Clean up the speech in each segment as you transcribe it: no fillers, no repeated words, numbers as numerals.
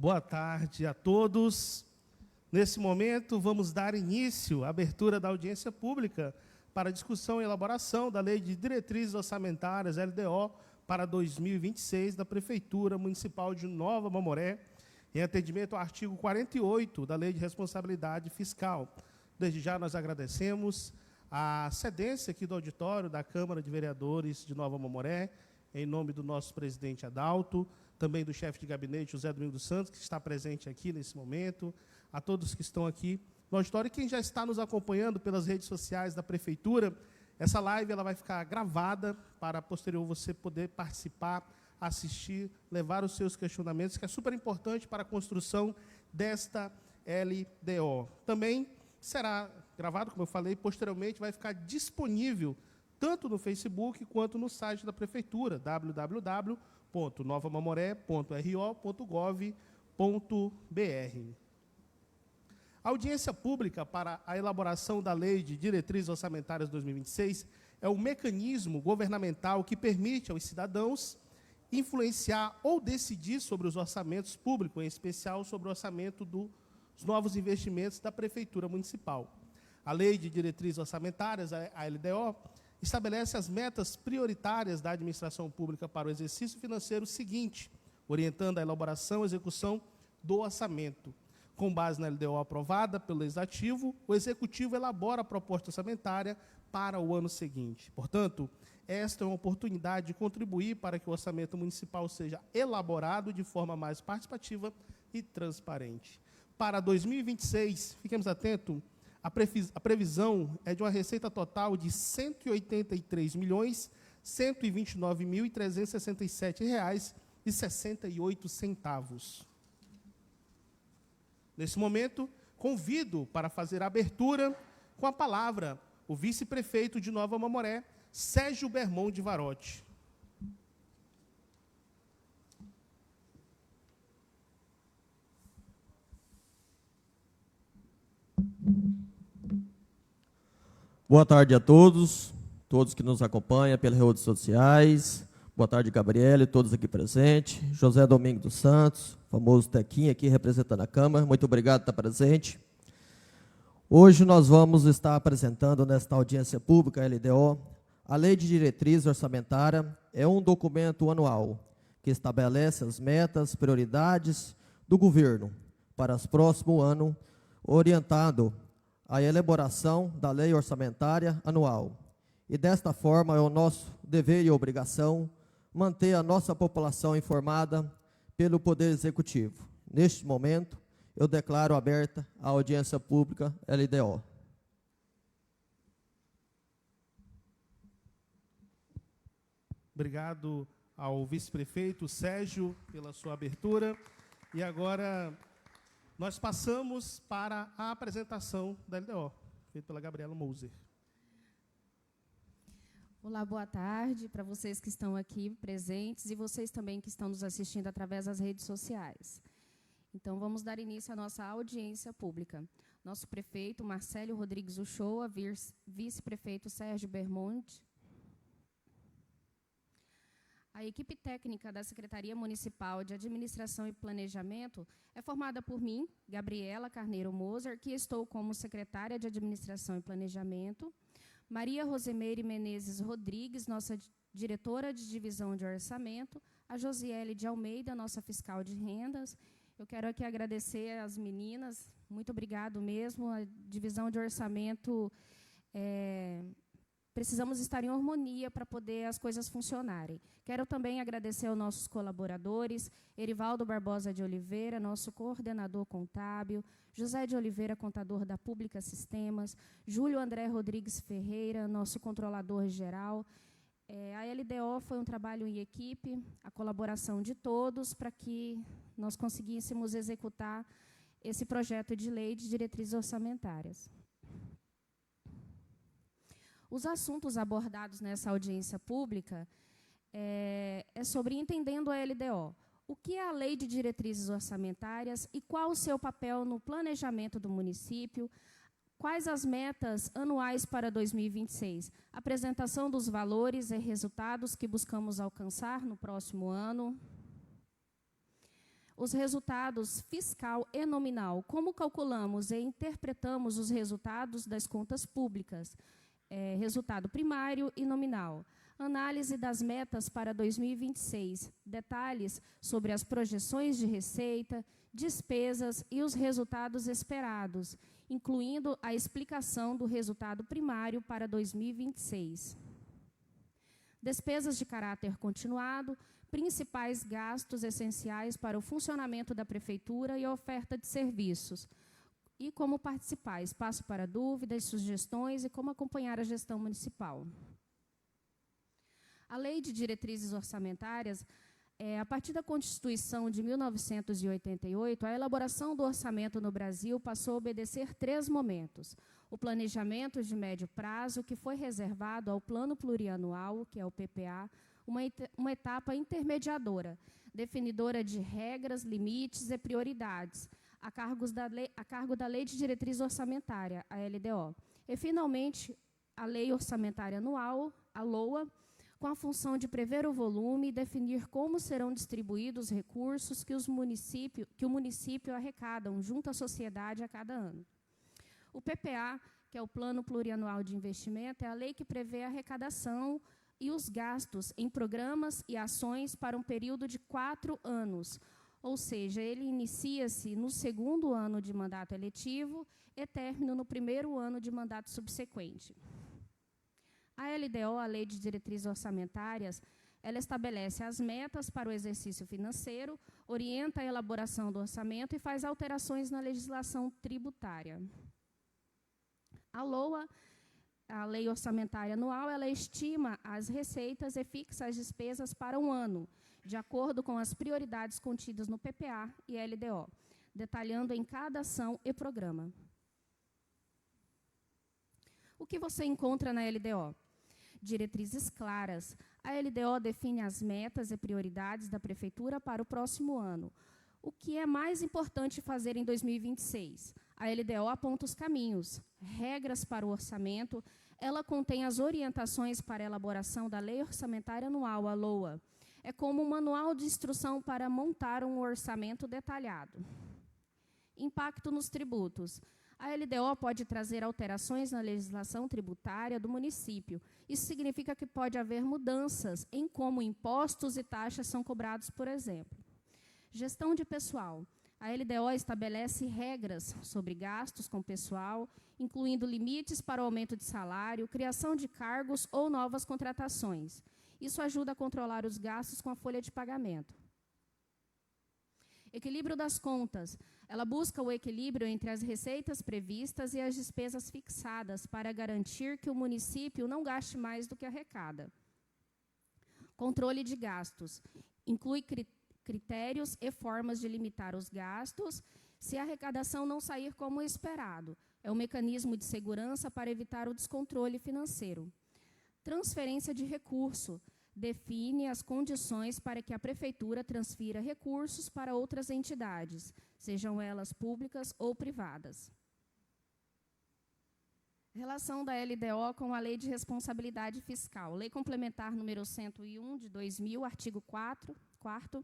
Boa tarde a todos. Nesse momento, vamos dar início à abertura da audiência pública para discussão e elaboração da Lei de Diretrizes Orçamentárias, LDO, para 2026, da Prefeitura Municipal de Nova Mamoré, em atendimento ao artigo 48 da Lei de Responsabilidade Fiscal. Desde já, nós agradecemos a cedência aqui do auditório da Câmara de Vereadores de Nova Mamoré, em nome do nosso presidente Adalto, também do chefe de gabinete, José Domingos dos Santos, que está presente aqui nesse momento, a todos que estão aqui no auditório e quem já está nos acompanhando pelas redes sociais da Prefeitura. Essa live ela vai ficar gravada para, posterior, você poder participar, assistir, levar os seus questionamentos, que é super importante para a construção desta LDO. Também será gravado, como eu falei, posteriormente vai ficar disponível tanto no Facebook quanto no site da Prefeitura, www.novamamoré.ro.gov.br. A audiência pública para a elaboração da Lei de Diretrizes Orçamentárias 2026 é um mecanismo governamental que permite aos cidadãos influenciar ou decidir sobre os orçamentos públicos, em especial sobre o orçamento dos novos investimentos da Prefeitura Municipal. A Lei de Diretrizes Orçamentárias, a LDO, estabelece as metas prioritárias da administração pública para o exercício financeiro seguinte, orientando a elaboração e execução do orçamento. Com base na LDO aprovada pelo Legislativo, o Executivo elabora a proposta orçamentária para o ano seguinte. Portanto, esta é uma oportunidade de contribuir para que o orçamento municipal seja elaborado de forma mais participativa e transparente. Para 2026, fiquemos atentos, a previsão é de uma receita total de R$ 183.129.367,68. Nesse momento, convido para fazer a abertura com a palavra o vice-prefeito de Nova Mamoré, Sérgio Bermond de Varotti. Boa tarde a todos que nos acompanham pelas redes sociais. Boa tarde, Gabriela, e todos aqui presentes. José Domingos dos Santos, famoso Tequinha, aqui representando a Câmara. Muito obrigado por estar presente. Hoje nós vamos estar apresentando nesta audiência pública, LDO, a Lei de Diretriz Orçamentária. É um documento anual que estabelece as metas, prioridades do governo para os próximos anos, orientado a elaboração da lei orçamentária anual. E desta forma é o nosso dever e obrigação manter a nossa população informada pelo Poder Executivo. Neste momento, eu declaro aberta a audiência pública LDO. Obrigado ao vice-prefeito Sérgio pela sua abertura. E agora nós passamos para a apresentação da LDO, feita pela Gabriela Moser. Olá, boa tarde para vocês que estão aqui presentes e vocês também que estão nos assistindo através das redes sociais. Então, vamos dar início à nossa audiência pública. Nosso prefeito, Marcelo Rodrigues Uchoa, vice-prefeito Sérgio Bermond. A equipe técnica da Secretaria Municipal de Administração e Planejamento é formada por mim, Gabriela Carneiro Moser, que estou como secretária de Administração e Planejamento, Maria Rosemeire Menezes Rodrigues, nossa diretora de Divisão de Orçamento, a Josiele de Almeida, nossa fiscal de rendas. Eu quero aqui agradecer às meninas, muito obrigado mesmo, a Divisão de Orçamento, precisamos estar em harmonia para poder as coisas funcionarem. Quero também agradecer aos nossos colaboradores, Erivaldo Barbosa de Oliveira, nosso coordenador contábil, José de Oliveira, contador da Pública Sistemas, Júlio André Rodrigues Ferreira, nosso controlador geral. A LDO foi um trabalho em equipe, a colaboração de todos para que nós conseguíssemos executar esse projeto de lei de diretrizes orçamentárias. Os assuntos abordados nessa audiência pública é sobre entendendo a LDO. O que é a Lei de Diretrizes Orçamentárias e qual o seu papel no planejamento do município? Quais as metas anuais para 2026? Apresentação dos valores e resultados que buscamos alcançar no próximo ano. os resultados fiscal e nominal. Como calculamos e interpretamos os resultados das contas públicas? Resultado primário e nominal. Análise das metas para 2026. Detalhes sobre as projeções de receita, despesas e os resultados esperados, incluindo a explicação do resultado primário para 2026. Despesas de caráter continuado, principais gastos essenciais para o funcionamento da Prefeitura e a oferta de serviços. E como participar, espaço para dúvidas, sugestões e como acompanhar a gestão municipal. A Lei de Diretrizes Orçamentárias, a partir da Constituição de 1988, a elaboração do orçamento no Brasil passou a obedecer 3 momentos. O planejamento de médio prazo, que foi reservado ao Plano Plurianual, que é o PPA, uma etapa intermediadora, definidora de regras, limites e prioridades, a cargo da Lei de Diretriz Orçamentária, a LDO. E, finalmente, a Lei Orçamentária Anual, a LOA, com a função de prever o volume e definir como serão distribuídos os recursos que o município arrecadam junto à sociedade a cada ano. O PPA, que é o Plano Plurianual de Investimento, é a lei que prevê a arrecadação e os gastos em programas e ações para um período de 4 anos, ou seja, ele inicia-se no 2º ano de mandato eletivo e termina no 1º ano de mandato subsequente. A LDO, a Lei de Diretrizes Orçamentárias, ela estabelece as metas para o exercício financeiro, orienta a elaboração do orçamento e faz alterações na legislação tributária. A LOA, a Lei Orçamentária Anual, ela estima as receitas e fixa as despesas para um ano, de acordo com as prioridades contidas no PPA e LDO, detalhando em cada ação e programa. O que você encontra na LDO? Diretrizes claras. A LDO define as metas e prioridades da Prefeitura para o próximo ano. O que é mais importante fazer em 2026? A LDO aponta os caminhos, regras para o orçamento. Ela contém as orientações para a elaboração da Lei Orçamentária Anual, a LOA. É como um manual de instrução para montar um orçamento detalhado. Impacto nos tributos. A LDO pode trazer alterações na legislação tributária do município. Isso significa que pode haver mudanças em como impostos e taxas são cobrados, por exemplo. Gestão de pessoal. A LDO estabelece regras sobre gastos com pessoal, incluindo limites para o aumento de salário, criação de cargos ou novas contratações. Isso ajuda a controlar os gastos com a folha de pagamento. Equilíbrio das contas. Ela busca o equilíbrio entre as receitas previstas e as despesas fixadas para garantir que o município não gaste mais do que arrecada. Controle de gastos. Inclui critérios e formas de limitar os gastos se a arrecadação não sair como esperado. É um mecanismo de segurança para evitar o descontrole financeiro. Transferência de recurso. Define as condições para que a Prefeitura transfira recursos para outras entidades, sejam elas públicas ou privadas. Relação da LDO com a Lei de Responsabilidade Fiscal. Lei Complementar número 101, de 2000, artigo 4º,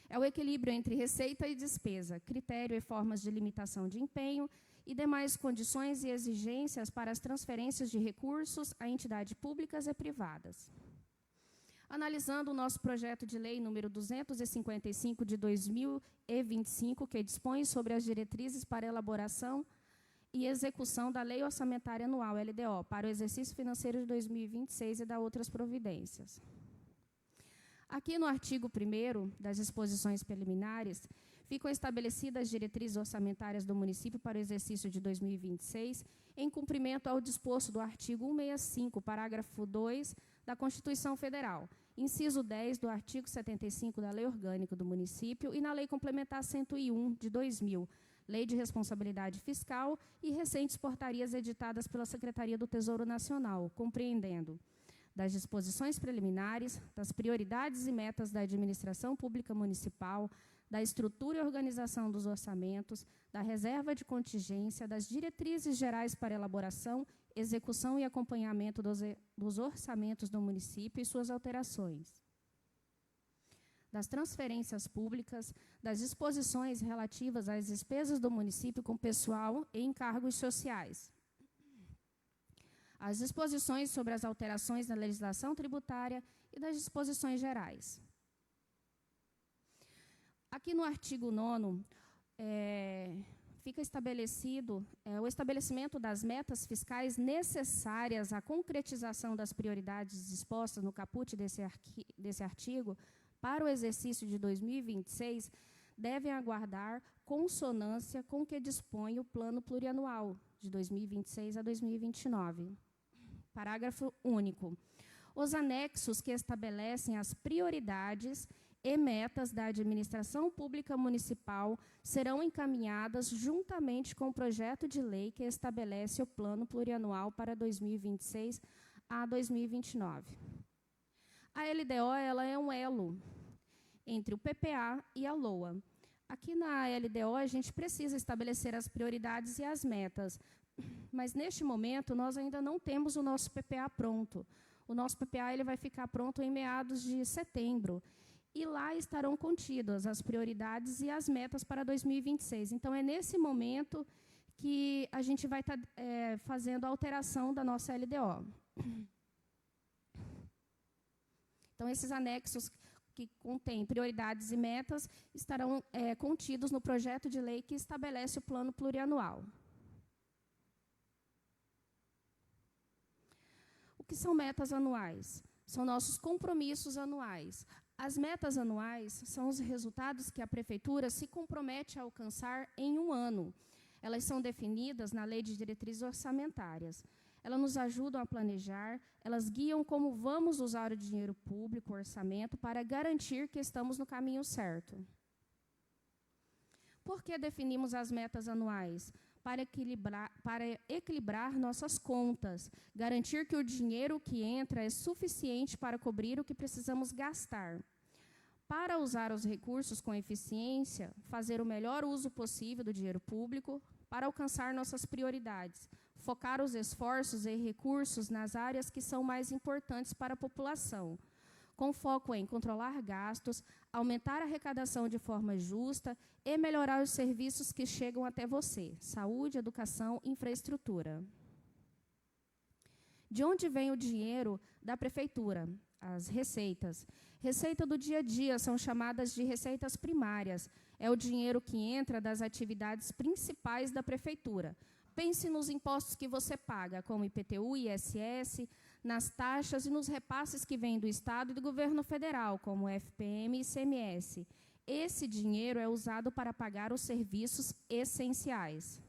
é o equilíbrio entre receita e despesa, critério e formas de limitação de empenho e demais condições e exigências para as transferências de recursos a entidades públicas e privadas. Analisando o nosso projeto de lei número 255 de 2025, que dispõe sobre as diretrizes para elaboração e execução da Lei Orçamentária Anual, LDO, para o exercício financeiro de 2026 e da outras providências. Aqui no artigo 1º das disposições preliminares, ficam estabelecidas as diretrizes orçamentárias do município para o exercício de 2026, em cumprimento ao disposto do artigo 165, parágrafo 2 da Constituição Federal, inciso 10 do artigo 75 da Lei Orgânica do Município e na Lei Complementar 101 de 2000, Lei de Responsabilidade Fiscal e recentes portarias editadas pela Secretaria do Tesouro Nacional, compreendendo das disposições preliminares, das prioridades e metas da administração pública municipal, da estrutura e organização dos orçamentos, da reserva de contingência, das diretrizes gerais para elaboração, execução e acompanhamento dos orçamentos do município e suas alterações, das transferências públicas, das disposições relativas às despesas do município com pessoal e encargos sociais, as disposições sobre as alterações na legislação tributária e das disposições gerais. Aqui no artigo 9º, fica estabelecido o estabelecimento das metas fiscais necessárias à concretização das prioridades dispostas no caput desse artigo para o exercício de 2026 devem aguardar consonância com o que dispõe o Plano Plurianual de 2026 a 2029. Parágrafo único. Os anexos que estabelecem as prioridades e metas da administração pública municipal serão encaminhadas juntamente com o projeto de lei que estabelece o Plano Plurianual para 2026 a 2029. A LDO ela é um elo entre o PPA e a LOA. Aqui na LDO, a gente precisa estabelecer as prioridades e as metas, mas, neste momento, nós ainda não temos o nosso PPA pronto. O nosso PPA ele vai ficar pronto em meados de setembro, e lá estarão contidas as prioridades e as metas para 2026. Então, é nesse momento que a gente vai estar fazendo a alteração da nossa LDO. Então, esses anexos que contêm prioridades e metas estarão contidos no projeto de lei que estabelece o Plano Plurianual. O que são metas anuais? São nossos compromissos anuais. As metas anuais são os resultados que a Prefeitura se compromete a alcançar em um ano. Elas são definidas na Lei de Diretrizes Orçamentárias. Elas nos ajudam a planejar, elas guiam como vamos usar o dinheiro público, o orçamento, para garantir que estamos no caminho certo. Por que definimos as metas anuais? Para equilibrar nossas contas, garantir que o dinheiro que entra é suficiente para cobrir o que precisamos gastar. Para usar os recursos com eficiência, fazer o melhor uso possível do dinheiro público, para alcançar nossas prioridades, focar os esforços e recursos nas áreas que são mais importantes para a população, com foco em controlar gastos, aumentar a arrecadação de forma justa e melhorar os serviços que chegam até você, saúde, educação, infraestrutura. De onde vem o dinheiro da Prefeitura? As receitas. Receita do dia a dia são chamadas de receitas primárias. É o dinheiro que entra das atividades principais da Prefeitura. Pense nos impostos que você paga, como IPTU, ISS, nas taxas e nos repasses que vêm do Estado e do Governo Federal, como FPM e ICMS. Esse dinheiro é usado para pagar os serviços essenciais.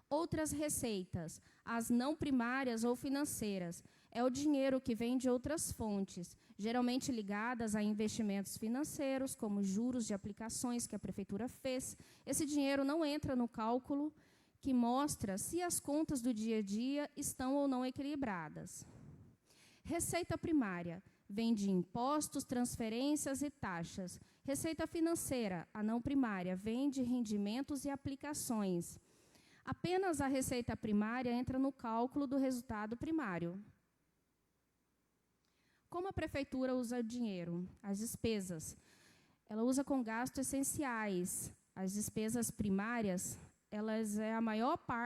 Outras receitas, as não primárias ou financeiras, é o dinheiro que vem de outras fontes, geralmente ligadas a investimentos financeiros, como juros de aplicações que a Prefeitura fez. Esse dinheiro não entra no cálculo que mostra se as contas do dia a dia estão ou não equilibradas. Receita primária vem de impostos, transferências e taxas. Receita financeira, a não primária, vem de rendimentos e aplicações. Apenas a receita primária entra no cálculo do resultado primário. Como a Prefeitura usa o dinheiro? As despesas. Ela usa com gastos essenciais. As despesas primárias,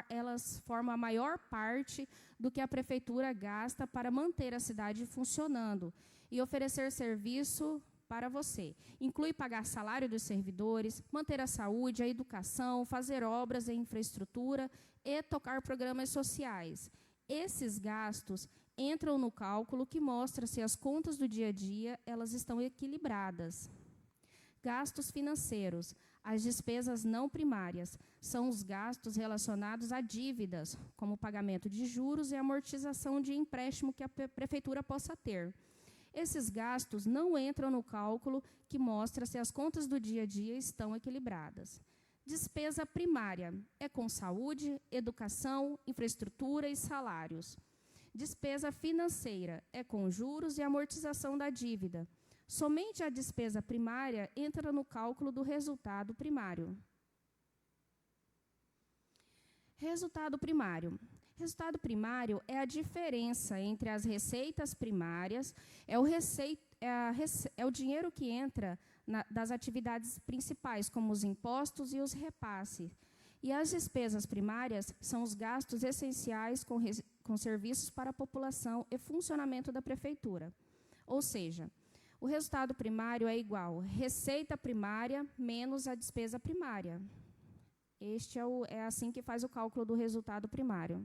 elas formam a maior parte do que a Prefeitura gasta para manter a cidade funcionando e oferecer serviço para você. Inclui pagar salário dos servidores, manter a saúde, a educação, fazer obras em infraestrutura e tocar programas sociais. Esses gastos entram no cálculo que mostra se as contas do dia a dia elas estão equilibradas. Gastos financeiros. As despesas não primárias são os gastos relacionados a dívidas, como o pagamento de juros e amortização de empréstimo que a Prefeitura possa ter. Esses gastos não entram no cálculo que mostra se as contas do dia a dia estão equilibradas. Despesa primária é com saúde, educação, infraestrutura e salários. Despesa financeira é com juros e amortização da dívida. Somente a despesa primária entra no cálculo do resultado primário. Resultado primário. Resultado primário é a diferença entre as receitas primárias, é o dinheiro que entra das atividades principais, como os impostos e os repasses. E as despesas primárias são os gastos essenciais com serviços para a população e funcionamento da prefeitura. Ou seja, o resultado primário é igual a receita primária menos a despesa primária. É assim que faz o cálculo do resultado primário.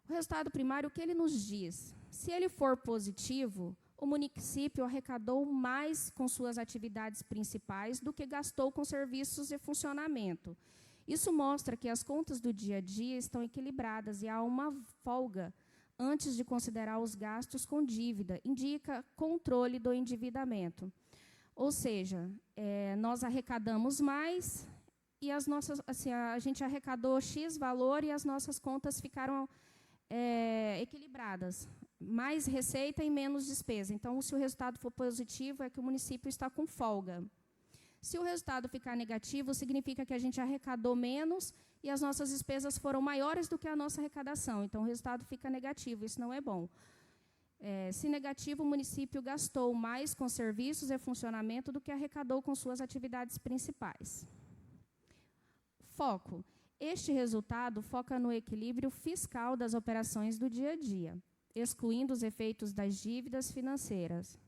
O resultado primário, o que ele nos diz? Se ele for positivo, o município arrecadou mais com suas atividades principais do que gastou com serviços e funcionamento. Isso mostra que as contas do dia a dia estão equilibradas e há uma folga antes de considerar os gastos com dívida. Indica controle do endividamento. Ou seja, nós arrecadamos mais e a gente arrecadou X valor e as nossas contas ficaram equilibradas. Mais receita e menos despesa. Então, se o resultado for positivo, é que o município está com folga. Se o resultado ficar negativo, significa que a gente arrecadou menos e as nossas despesas foram maiores do que a nossa arrecadação. Então, o resultado fica negativo. Isso não é bom. Se negativo, o município gastou mais com serviços e funcionamento do que arrecadou com suas atividades principais. Foco. Este resultado foca no equilíbrio fiscal das operações do dia a dia, excluindo os efeitos das dívidas financeiras.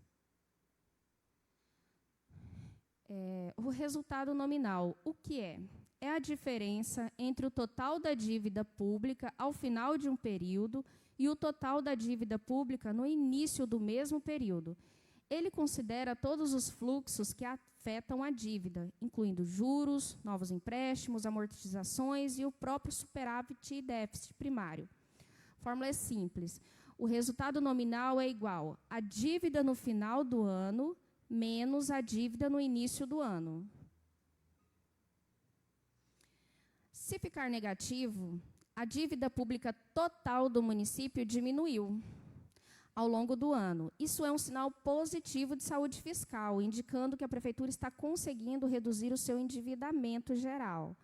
O resultado nominal, o que é? É a diferença entre o total da dívida pública ao final de um período e o total da dívida pública no início do mesmo período. Ele considera todos os fluxos que afetam a dívida, incluindo juros, novos empréstimos, amortizações e o próprio superávit e déficit primário. A fórmula é simples. O resultado nominal é igual à dívida no final do ano menos a dívida no início do ano. Se ficar negativo, a dívida pública total do município diminuiu ao longo do ano. Isso é um sinal positivo de saúde fiscal, indicando que a prefeitura está conseguindo reduzir o seu endividamento geral.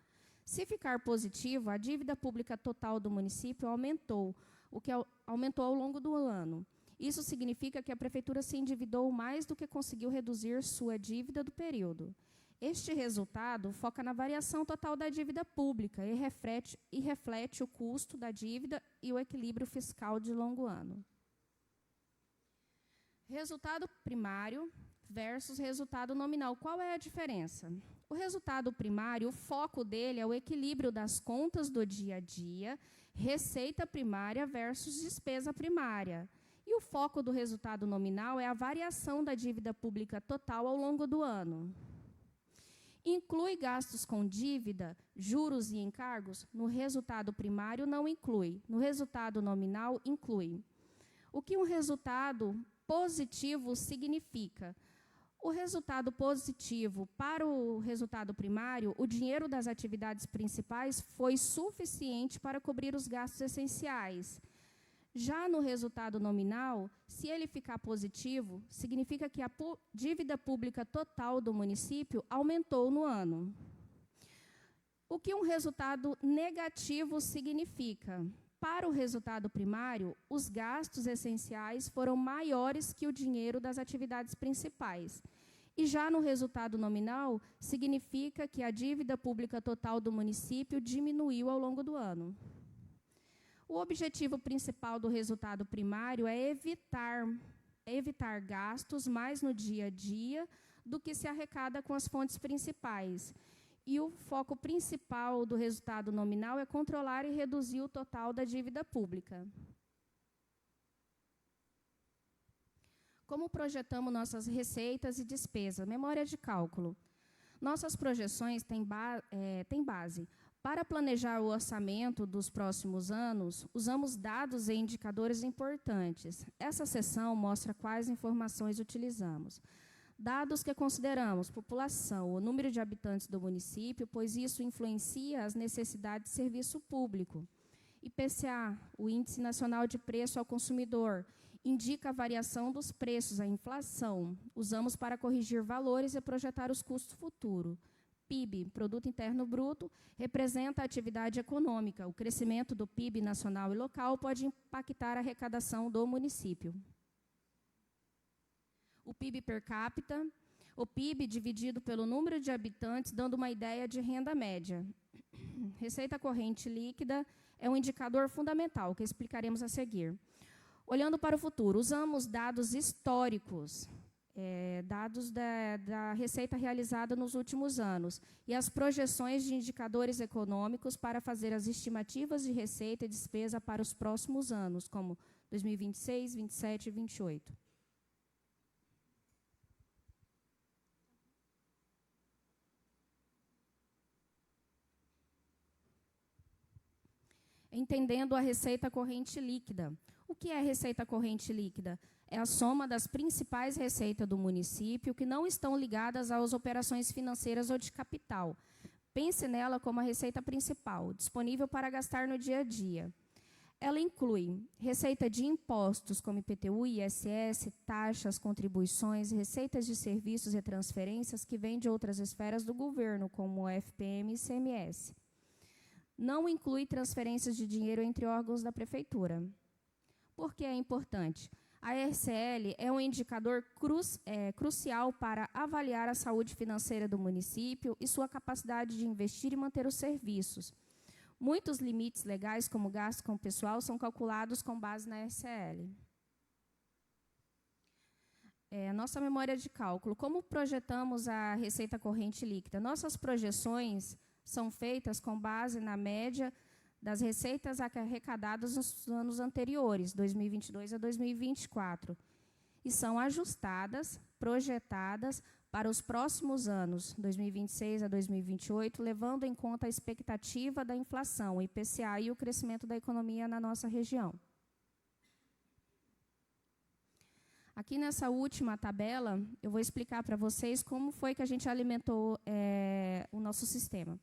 Se ficar positivo, a dívida pública total do município aumentou, o que aumentou ao longo do ano. Isso significa que a prefeitura se endividou mais do que conseguiu reduzir sua dívida do período. Este resultado foca na variação total da dívida pública e reflete o custo da dívida e o equilíbrio fiscal de longo ano. Resultado primário versus resultado nominal. Qual é a diferença? O resultado primário, o foco dele é o equilíbrio das contas do dia a dia, receita primária versus despesa primária. E o foco do resultado nominal é a variação da dívida pública total ao longo do ano. Inclui gastos com dívida, juros e encargos? No resultado primário, não inclui. No resultado nominal, inclui. O que um resultado positivo significa? O resultado positivo para o resultado primário, o dinheiro das atividades principais foi suficiente para cobrir os gastos essenciais. Já no resultado nominal, se ele ficar positivo, significa que a dívida pública total do município aumentou no ano. O que um resultado negativo significa? Para o resultado primário, os gastos essenciais foram maiores que o dinheiro das atividades principais. E já no resultado nominal, significa que a dívida pública total do município diminuiu ao longo do ano. O objetivo principal do resultado primário é evitar gastos mais no dia a dia do que se arrecada com as fontes principais. E o foco principal do resultado nominal é controlar e reduzir o total da dívida pública. Como projetamos nossas receitas e despesas? Memória de cálculo. Nossas projeções têm base. Para planejar o orçamento dos próximos anos, usamos dados e indicadores importantes. Essa seção mostra quais informações utilizamos. Dados que consideramos: população, o número de habitantes do município, pois isso influencia as necessidades de serviço público. IPCA, o Índice Nacional de Preço ao Consumidor, indica a variação dos preços, a inflação. Usamos para corrigir valores e projetar os custos futuros. PIB, Produto Interno Bruto, representa a atividade econômica. O crescimento do PIB nacional e local pode impactar a arrecadação do município. o PIB per capita, o PIB dividido pelo número de habitantes, dando uma ideia de renda média. Receita corrente líquida é um indicador fundamental, que explicaremos a seguir. Olhando para o futuro, usamos dados históricos, dados da receita realizada nos últimos anos, e as projeções de indicadores econômicos para fazer as estimativas de receita e despesa para os próximos anos, como 2026, 27 e 28. Entendendo a receita corrente líquida. O que é receita corrente líquida? É a soma das principais receitas do município que não estão ligadas às operações financeiras ou de capital. Pense nela como a receita principal, disponível para gastar no dia a dia. Ela inclui receita de impostos, como IPTU, ISS, taxas, contribuições, receitas de serviços e transferências que vêm de outras esferas do governo, como o FPM e ICMS. Não inclui transferências de dinheiro entre órgãos da prefeitura. Por que é importante? A RCL é um indicador crucial para avaliar a saúde financeira do município e sua capacidade de investir e manter os serviços. Muitos limites legais, como gasto com o pessoal, são calculados com base na RCL. Nossa memória de cálculo. Como projetamos a receita corrente líquida? Nossas projeções são feitas com base na média das receitas arrecadadas nos anos anteriores, 2022 a 2024, e são ajustadas, projetadas para os próximos anos, 2026 a 2028, levando em conta a expectativa da inflação, o IPCA e o crescimento da economia na nossa região. Aqui nessa última tabela, eu vou explicar para vocês como foi que a gente alimentou o nosso sistema.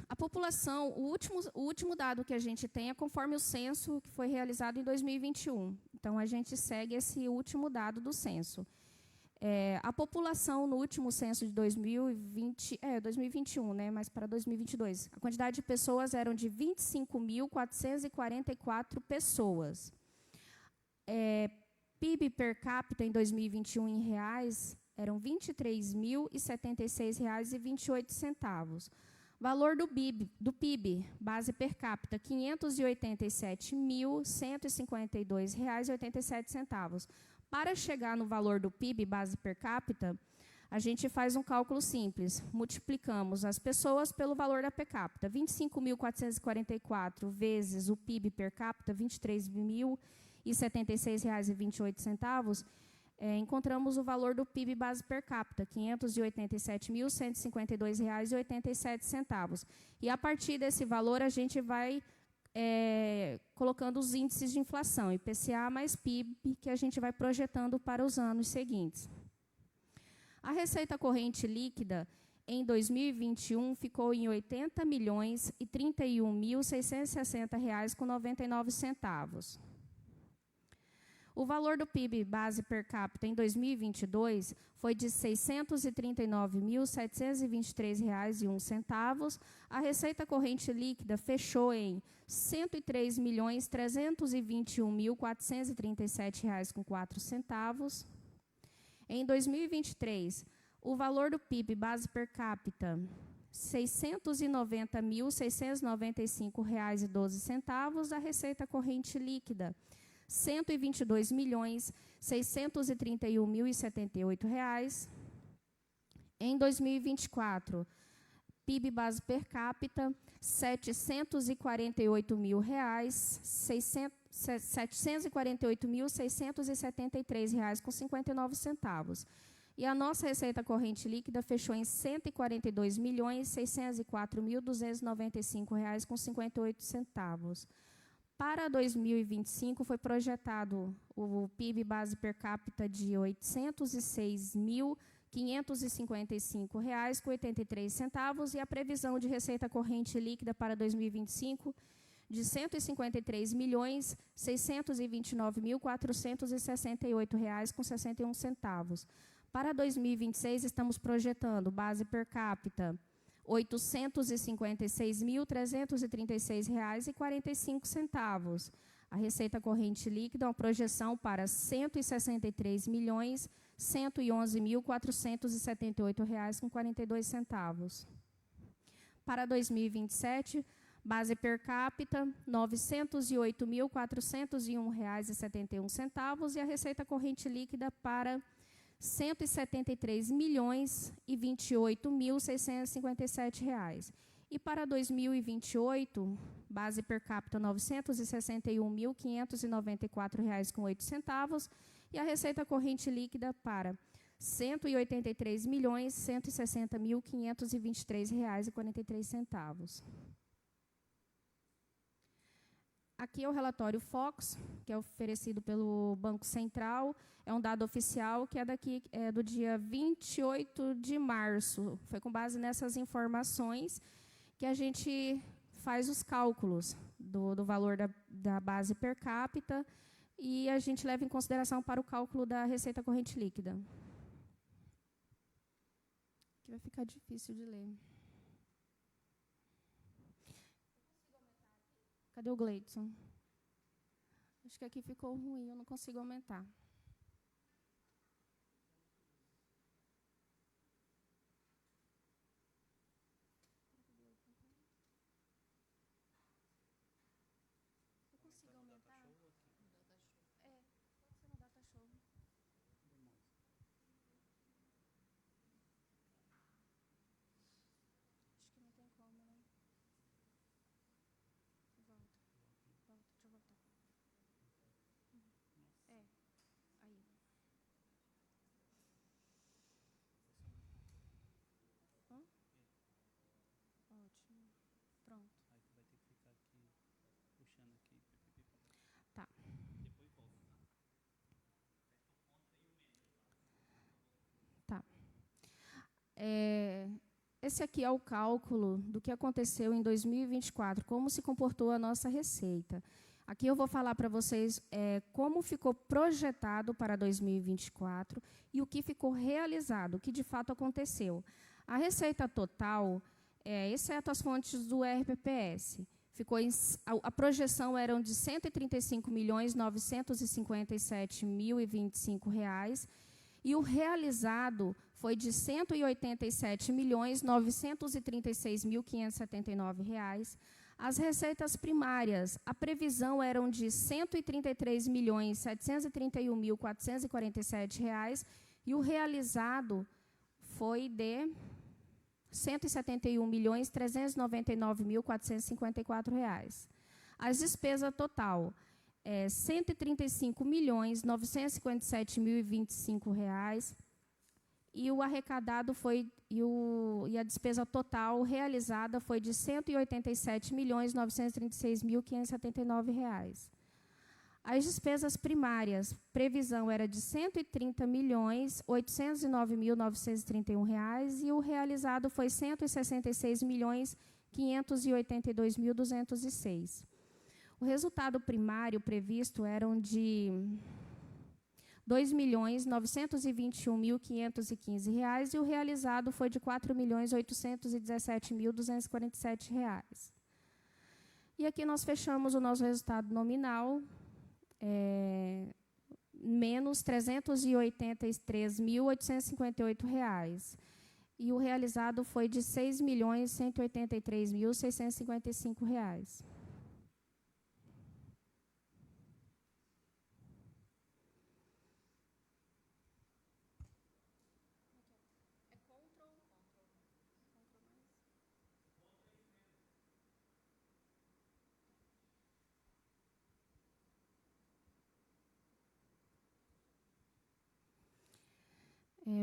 A população, o último dado que a gente tem é conforme o censo que foi realizado em 2021. Então, a gente segue esse último dado do censo. A população no último censo de 2021, né, mas para 2022, a quantidade de pessoas eram de 25.444 pessoas. PIB per capita em 2021 em reais eram R$ 23.076,28. Valor do PIB, base per capita, R$ 587.152,87. Para chegar no valor do PIB, base per capita, a gente faz um cálculo simples. Multiplicamos as pessoas pelo valor da per capita. 25.444 vezes o PIB per capita, R$ 23.076,28. Encontramos o valor do PIB base per capita, R$ 587.152,87. E, a partir desse valor, a gente vai colocando os índices de inflação, IPCA mais PIB, que a gente vai projetando para os anos seguintes. A receita corrente líquida, em 2021, ficou em R$ 80.031.660,99. O valor do PIB base per capita em 2022 foi de R$ 639.723,01. A receita corrente líquida fechou em R$ 103.321.437,04. Em 2023, o valor do PIB base per capita, R$ 690.695,12. A receita corrente líquida, R$ 122.631.078. Em 2024, PIB base per capita, R$ 748.673,59. E a nossa receita corrente líquida fechou em R$ 142.604.295,58. Para 2025, foi projetado o PIB base per capita de R$ 806.555,83 e a previsão de receita corrente líquida para 2025 de R$ 153.629.468,61. Para 2026, estamos projetando base per capita R$ 856.336,45. A receita corrente líquida, uma projeção para R$ 163.111.478,42. Para 2027, base per capita, R$ 908.401,71 e a receita corrente líquida para R$ 173.028.657. E para 2028, base per capita R$ 961.594,08 e a receita corrente líquida para R$ 183.160.523,43. Aqui é o relatório Fox, que é oferecido pelo Banco Central. É um dado oficial que é do dia 28 de março. Foi com base nessas informações que a gente faz os cálculos do valor da base per capita e a gente leva em consideração para o cálculo da receita corrente líquida. Aqui vai ficar difícil de ler. Cadê o Gleidson? Acho que aqui ficou ruim, eu não consigo aumentar. Eu consigo aumentar? É, pode ser no data show. Acho que não tem como, né? Volta, deixa eu voltar. É, aí. Hã? Ótimo. Pronto. Aí tu vai ter que ficar aqui, puxando aqui. Tá. Depois volta, tá? Tá. Esse aqui é o cálculo do que aconteceu em 2024, como se comportou a nossa receita. Aqui eu vou falar para vocês como ficou projetado para 2024 e o que ficou realizado, o que de fato aconteceu. A receita total, exceto as fontes do RPPS, a projeção era de R$ 135.957.025 e o realizado foi de R$ 187.936.579. As receitas primárias, a previsão eram de R$ 133.731.447 e o realizado foi de R$ 171.399.454. As despesas total R$ 135.957.025 e o arrecadado foi e a despesa total realizada foi de R$ 187.936.579. As despesas primárias, previsão era de R$ 130.809.931 e o realizado foi R$ 166.582.206. O resultado primário previsto era de R$ 2.921.515 e o realizado foi de R$ 4.817.247. E aqui nós fechamos o nosso resultado nominal, menos R$ 383.858. E o realizado foi de R$ 6.183.655.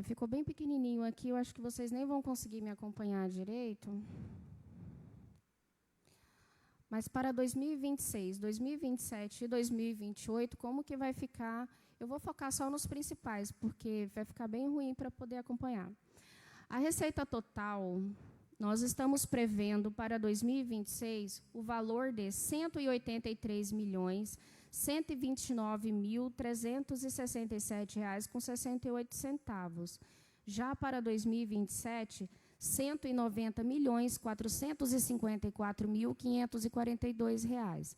Ficou bem pequenininho aqui, eu acho que vocês nem vão conseguir me acompanhar direito. Mas para 2026, 2027 e 2028, como que vai ficar? Eu vou focar só nos principais, porque vai ficar bem ruim para poder acompanhar. A receita total, nós estamos prevendo para 2026 o valor de R$ 183.129.367,68. Já para 2027, R$ 190.454.542.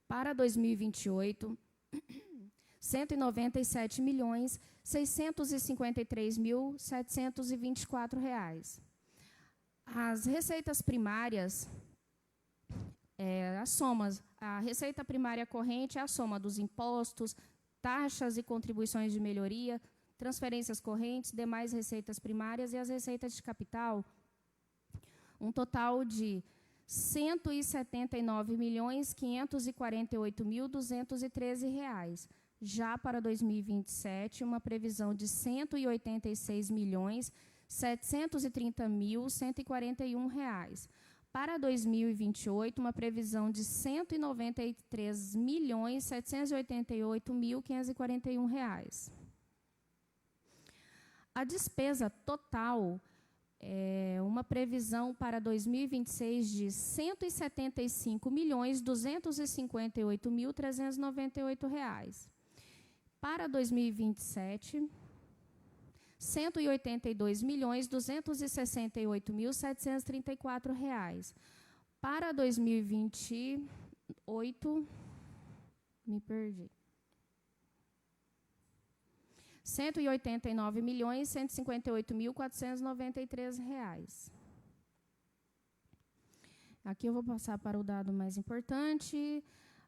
Para 2028, R$ 197.653.724. As receitas primárias, a receita primária corrente é a soma dos impostos, taxas e contribuições de melhoria, transferências correntes, demais receitas primárias e as receitas de capital, um total de R$ 179.548.213. Já para 2027, uma previsão de R$ 186.730.141. Para 2028, uma previsão de R$ 193.788.541. A despesa total é uma previsão para 2026 de R$ 175.258.398. Para 2027, R$ 182.268.734. Para 2028, me perdi. R$ 189.158.493. Aqui eu vou passar para o dado mais importante.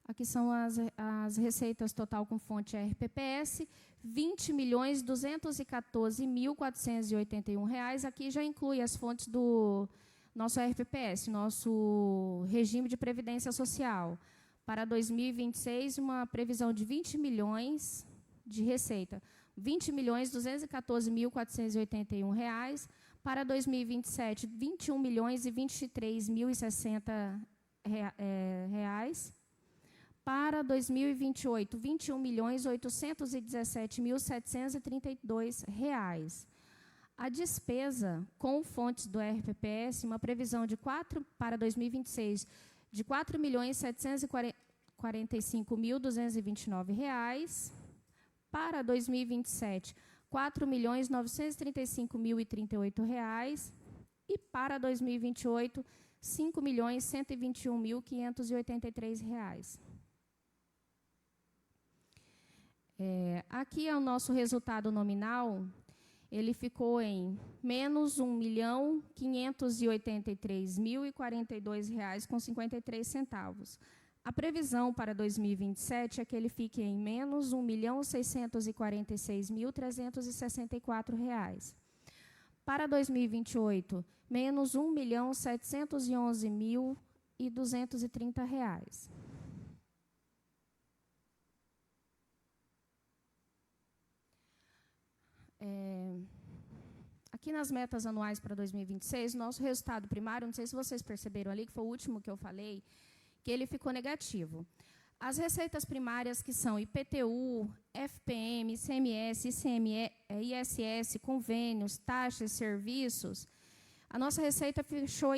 Aqui são as receitas total com fonte RPPS, R$ 20.214.481. Aqui já inclui as fontes do nosso RPPS, nosso regime de previdência social. Para 2026, uma previsão de 20 milhões de receita, R$ 20.214.481. Para 2027, R$ 21.023.060. Para 2028, R$ 21.817.732. A despesa com fontes do RPPS, uma previsão para 2026 de R$ 4.745.229. Para 2027, R$ 4.935.038. E para 2028, R$ 5.121.583. Aqui é o nosso resultado nominal. Ele ficou em menos R$ 1.583.042,53. A previsão para 2027 é que ele fique em menos R$ 1.646.364. Para 2028, menos R$ 1.711.230. Aqui nas metas anuais para 2026, nosso resultado primário, não sei se vocês perceberam ali, que foi o último que eu falei, que ele ficou negativo. As receitas primárias, que são IPTU, FPM, ICMS, ISS, convênios, taxas, serviços, a nossa receita fechou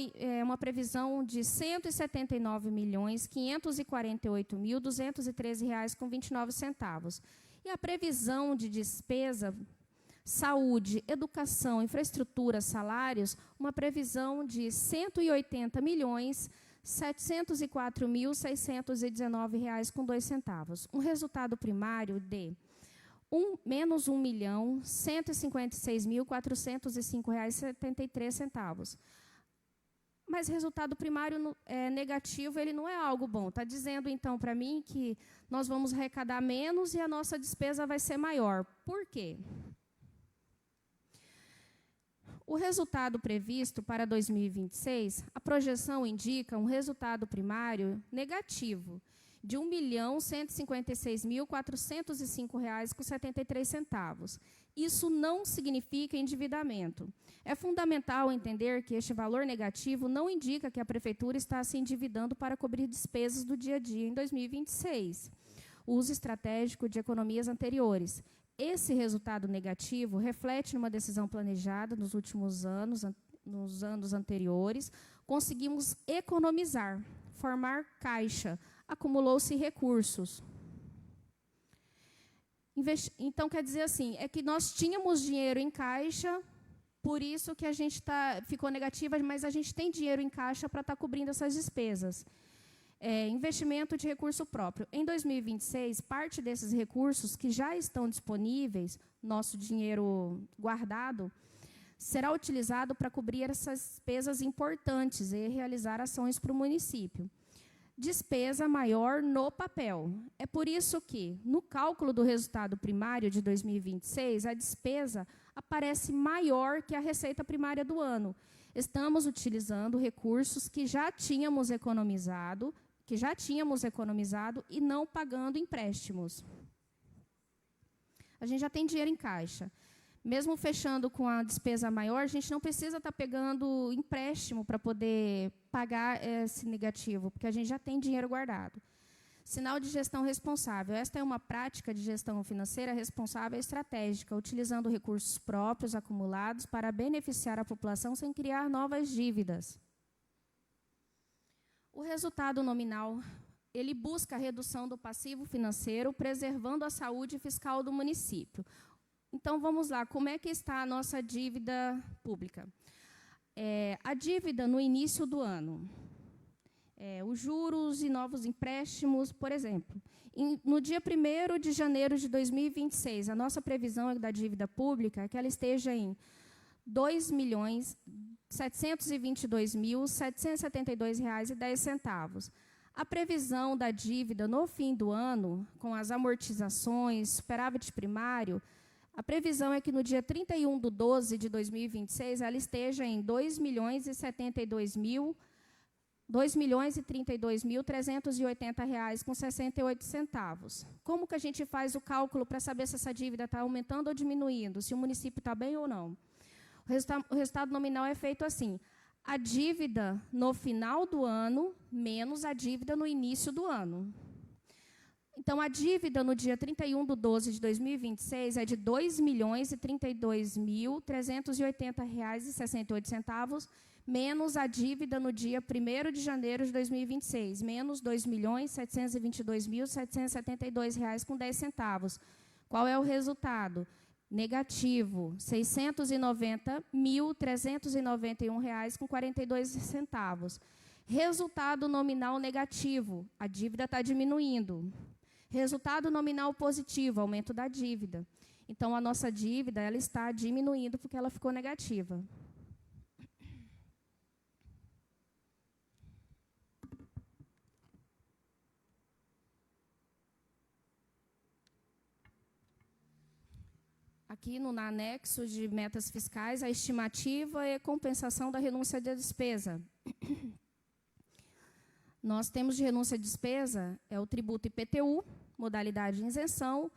uma previsão de R$ 179.548.213,29. E a previsão de despesa, saúde, educação, infraestrutura, salários, uma previsão de R$ 180.704.619,02. Um resultado primário de menos R$ 1.156.405,73. Mas resultado primário negativo, ele não é algo bom. Está dizendo, então, para mim, que nós vamos arrecadar menos e a nossa despesa vai ser maior. Por quê? O resultado previsto para 2026, a projeção indica um resultado primário negativo de R$ 1.156.405,73. Isso não significa endividamento. É fundamental entender que este valor negativo não indica que a Prefeitura está se endividando para cobrir despesas do dia a dia em 2026. Uso estratégico de economias anteriores. Esse resultado negativo reflete numa decisão planejada nos últimos anos, nos anos anteriores. Conseguimos economizar, formar caixa, acumulou-se recursos. Então, quer dizer assim, é que nós tínhamos dinheiro em caixa, por isso que a gente ficou negativa, mas a gente tem dinheiro em caixa para estar cobrindo essas despesas. Investimento de recurso próprio. Em 2026, parte desses recursos que já estão disponíveis, nosso dinheiro guardado, será utilizado para cobrir essas despesas importantes e realizar ações para o município. Despesa maior no papel. É por isso que, no cálculo do resultado primário de 2026, a despesa aparece maior que a receita primária do ano. Estamos utilizando recursos que já tínhamos economizado e não pagando empréstimos. A gente já tem dinheiro em caixa. Mesmo fechando com a despesa maior, a gente não precisa estar pegando empréstimo para poder pagar esse negativo, porque a gente já tem dinheiro guardado. Sinal de gestão responsável. Esta é uma prática de gestão financeira responsável e estratégica, utilizando recursos próprios acumulados para beneficiar a população sem criar novas dívidas. O resultado nominal, ele busca a redução do passivo financeiro, preservando a saúde fiscal do município. Então, vamos lá, como é que está a nossa dívida pública? A dívida no início do ano, os juros e novos empréstimos, por exemplo. No dia 1º de janeiro de 2026, a nossa previsão da dívida pública é que ela esteja em R$ 2.722.772,10. A previsão da dívida no fim do ano, com as amortizações, superávit primário, a previsão é que no dia 31/12 de 2026 ela esteja em R$ 2.032.380,68. Como que a gente faz o cálculo para saber se essa dívida está aumentando ou diminuindo, se o município está bem ou não? O resultado nominal é feito assim: a dívida no final do ano menos a dívida no início do ano. Então, a dívida no dia 31/12 de 2026 é de R$ 2.032.380,68, menos a dívida no dia 1º de janeiro de 2026, menos R$ 2.722.772,10. Qual é o resultado? Negativo, R$ 690.391,42. Resultado nominal negativo, a dívida está diminuindo. Resultado nominal positivo, aumento da dívida. Então, a nossa dívida ela está diminuindo porque ela ficou negativa. Aqui no anexo de metas fiscais, a estimativa e compensação da renúncia de despesa. Nós temos de renúncia de despesa o tributo IPTU, modalidade de isenção,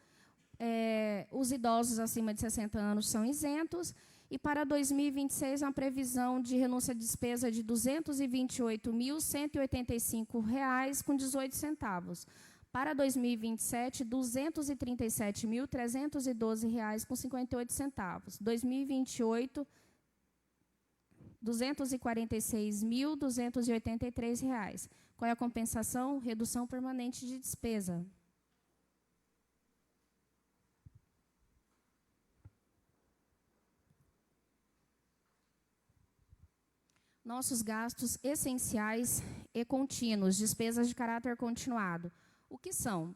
os idosos acima de 60 anos são isentos, e para 2026 uma previsão de renúncia de despesa de R$ 228.185,18. Para 2027, R$ 237.312,58. 2028, R$ 246.283. Qual é a compensação? Redução permanente de despesa. Nossos gastos essenciais e contínuos, despesas de caráter continuado. O que são?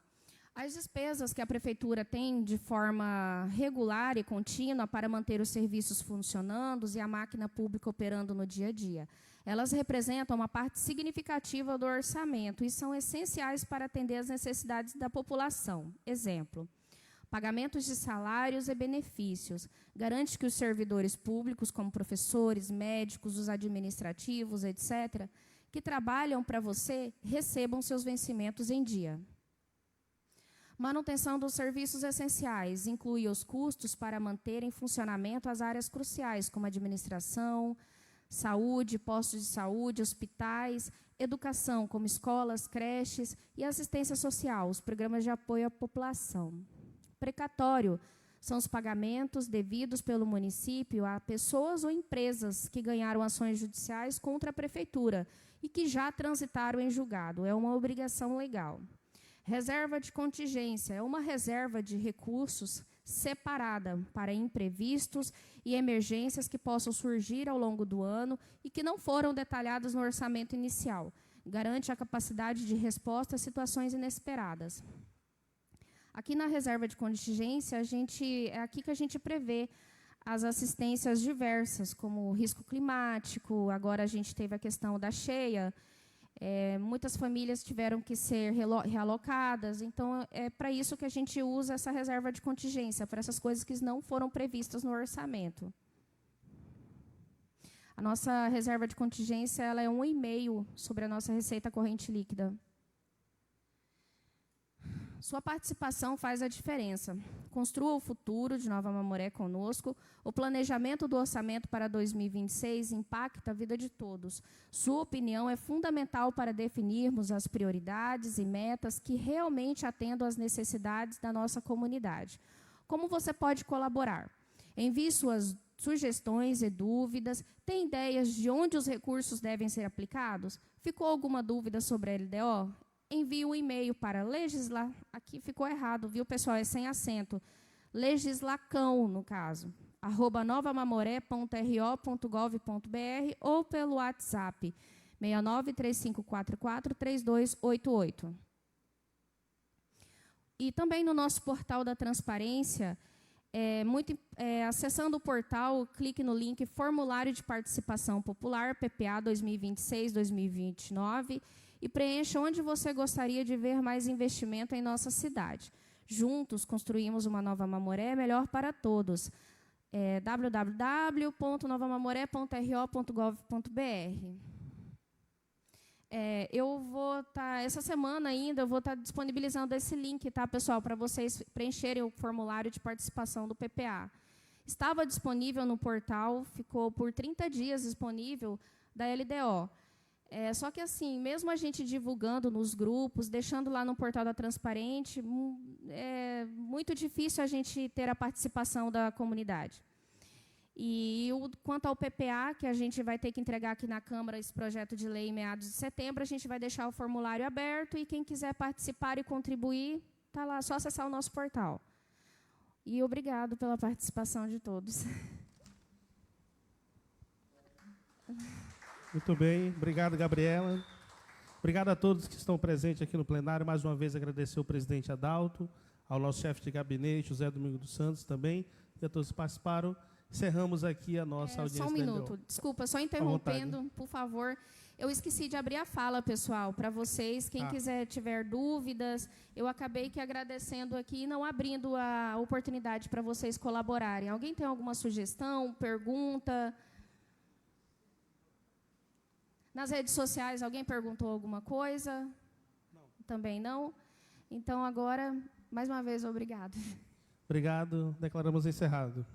As despesas que a Prefeitura tem de forma regular e contínua para manter os serviços funcionando e a máquina pública operando no dia a dia. Elas representam uma parte significativa do orçamento e são essenciais para atender às necessidades da população. Exemplo, pagamentos de salários e benefícios. Garante que os servidores públicos, como professores, médicos, os administrativos, etc., que trabalham para você, recebam seus vencimentos em dia. Manutenção dos serviços essenciais inclui os custos para manter em funcionamento as áreas cruciais, como administração, saúde, postos de saúde, hospitais, educação, como escolas, creches e assistência social, os programas de apoio à população. Precatório são os pagamentos devidos pelo município a pessoas ou empresas que ganharam ações judiciais contra a Prefeitura e que já transitaram em julgado. É uma obrigação legal. Reserva de contingência é uma reserva de recursos separada para imprevistos e emergências que possam surgir ao longo do ano e que não foram detalhadas no orçamento inicial. garante a capacidade de resposta a situações inesperadas. Aqui na reserva de contingência, é aqui que a gente prevê as assistências diversas, como o risco climático, agora a gente teve a questão da cheia, muitas famílias tiveram que ser realocadas, então é para isso que a gente usa essa reserva de contingência, para essas coisas que não foram previstas no orçamento. A nossa reserva de contingência ela é 1,5 sobre a nossa receita corrente líquida. Sua participação faz a diferença. Construa o futuro de Nova Mamoré conosco. O planejamento do orçamento para 2026 impacta a vida de todos. Sua opinião é fundamental para definirmos as prioridades e metas que realmente atendam às necessidades da nossa comunidade. Como você pode colaborar? Envie suas sugestões e dúvidas. Tem ideias de onde os recursos devem ser aplicados? Ficou alguma dúvida sobre a LDO? Envie um e-mail para aqui ficou errado, viu, pessoal? É sem acento. Legislacão, no caso, @novamamoré.ro.gov.br ou pelo WhatsApp 6935443288. E também no nosso portal da transparência, acessando o portal, clique no link Formulário de Participação Popular, PPA 2026-2029, e preencha onde você gostaria de ver mais investimento em nossa cidade. Juntos, construímos uma Nova Mamoré melhor para todos. www.novamamoré.ro.gov.br. Essa semana ainda, eu vou estar disponibilizando esse link, tá, pessoal, para vocês preencherem o formulário de participação do PPA. Estava disponível no portal, ficou por 30 dias disponível da LDO. Só que, assim, mesmo a gente divulgando nos grupos, deixando lá no portal da Transparente, é muito difícil a gente ter a participação da comunidade. E quanto ao PPA, que a gente vai ter que entregar aqui na Câmara esse projeto de lei em meados de setembro, a gente vai deixar o formulário aberto e quem quiser participar e contribuir, está lá, só acessar o nosso portal. E obrigado pela participação de todos. Muito bem, obrigado, Gabriela. Obrigado a todos que estão presentes aqui no plenário. Mais uma vez, agradecer ao presidente Adalto, ao nosso chefe de gabinete, José Domingos dos Santos, também, e a todos que participaram. Encerramos aqui a nossa audiência. Só um minuto, desculpa, só interrompendo, por favor. Eu esqueci de abrir a fala, pessoal, para vocês. Quem quiser tiver dúvidas, eu acabei que agradecendo aqui e não abrindo a oportunidade para vocês colaborarem. Alguém tem alguma sugestão, pergunta? Nas redes sociais, alguém perguntou alguma coisa? Não. Também não? Então, agora, mais uma vez, obrigado. Obrigado. Declaramos encerrado.